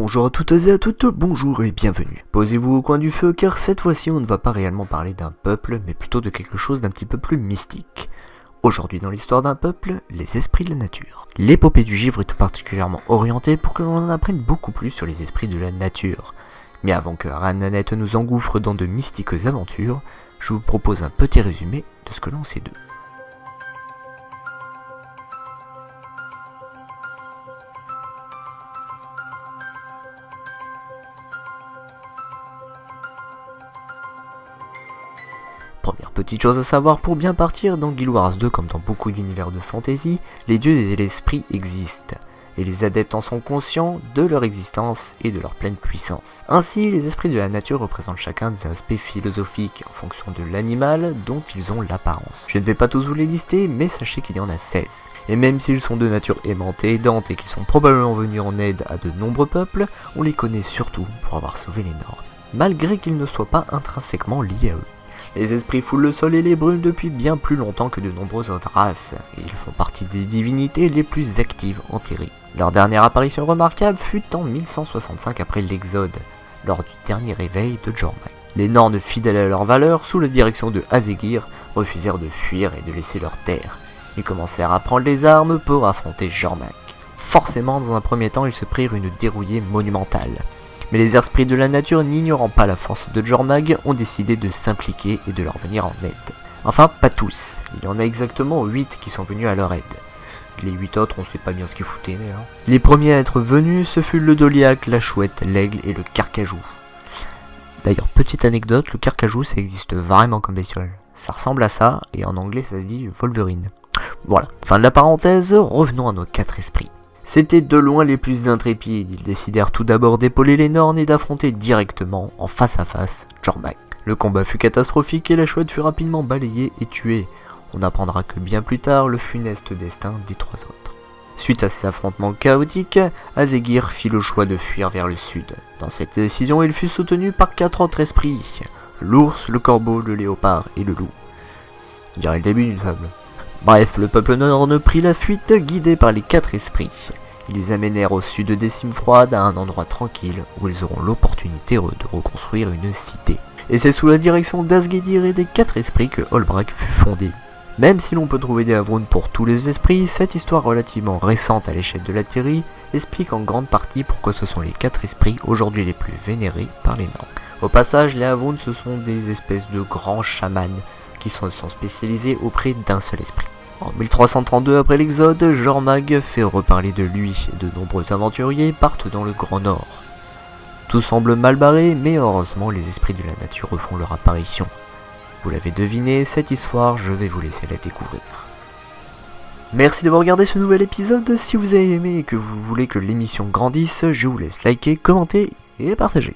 Bonjour à toutes et à toutes, bonjour et bienvenue. Posez-vous au coin du feu car cette fois-ci on ne va pas réellement parler d'un peuple, mais plutôt de quelque chose d'un petit peu plus mystique. Aujourd'hui dans l'histoire d'un peuple, les esprits de la nature. L'épopée du givre est tout particulièrement orientée pour que l'on en apprenne beaucoup plus sur les esprits de la nature. Mais avant que Rananette nous engouffre dans de mystiques aventures, je vous propose un petit résumé de ce que l'on sait d'eux. Première petite chose à savoir pour bien partir, dans Guild Wars 2 comme dans beaucoup d'univers de fantasy, les dieux et l'esprit existent, et les adeptes en sont conscients de leur existence et de leur pleine puissance. Ainsi, les esprits de la nature représentent chacun des aspects philosophiques en fonction de l'animal dont ils ont l'apparence. Je ne vais pas tous vous les lister, mais sachez qu'il y en a 16. Et même s'ils sont de nature aimante et aidante et qu'ils sont probablement venus en aide à de nombreux peuples, on les connaît surtout pour avoir sauvé les Nords, malgré qu'ils ne soient pas intrinsèquement liés à eux. Les esprits foulent le sol et les brûlent depuis bien plus longtemps que de nombreuses autres races, et ils font partie des divinités les plus actives en Terry. Leur dernière apparition remarquable fut en 1165 après l'Exode, lors du dernier réveil de Jormag. Les Norns, fidèles à leurs valeurs, sous la direction de Azegir, refusèrent de fuir et de laisser leur terre, et commencèrent à prendre les armes pour affronter Jormag. Forcément, dans un premier temps, ils se prirent une dérouillée monumentale. Mais les esprits de la nature, n'ignorant pas la force de Jormag, ont décidé de s'impliquer et de leur venir en aide. Enfin, pas tous. Il y en a exactement 8 qui sont venus à leur aide. Les 8 autres, on sait pas bien ce qu'ils foutaient, mais hein. Les premiers à être venus, ce fut le Doliaque, la Chouette, l'Aigle et le Carcajou. D'ailleurs, petite anecdote, le Carcajou, ça existe vraiment comme bestiole. Ça ressemble à ça, et en anglais, ça se dit Wolverine. Voilà, fin de la parenthèse, revenons à nos 4 esprits. C'étaient de loin les plus intrépides, ils décidèrent tout d'abord d'épauler les Norns et d'affronter directement, en face à face, Jormag. Le combat fut catastrophique et la Chouette fut rapidement balayée et tuée. On apprendra que bien plus tard, le funeste destin des 3 autres. Suite à ces affrontements chaotiques, Azegir fit le choix de fuir vers le sud. Dans cette décision, il fut soutenu par 4 autres esprits, l'ours, le corbeau, le léopard et le loup. On dirait le début d'une fable. Bref, le peuple Norn prit la fuite, guidé par les 4 esprits. Ils les amènèrent au sud des cimes froides, à un endroit tranquille, où ils auront l'opportunité de reconstruire une cité. Et c'est sous la direction d'Azgedir et des 4 esprits que Olbrak fut fondé. Même si l'on peut trouver des Havrunes pour tous les esprits, cette histoire relativement récente à l'échelle de la Terry explique en grande partie pourquoi ce sont les 4 esprits aujourd'hui les plus vénérés par les Norns. Au passage, les Havrunes ce sont des espèces de grands chamans qui sont spécialisés auprès d'un seul esprit. En 1332 après l'Exode, Jormag fait reparler de lui et de nombreux aventuriers partent dans le Grand Nord. Tout semble mal barré, mais heureusement les esprits de la nature refont leur apparition. Vous l'avez deviné, cette histoire, je vais vous laisser la découvrir. Merci d'avoir regardé ce nouvel épisode. Si vous avez aimé et que vous voulez que l'émission grandisse, je vous laisse liker, commenter et partager.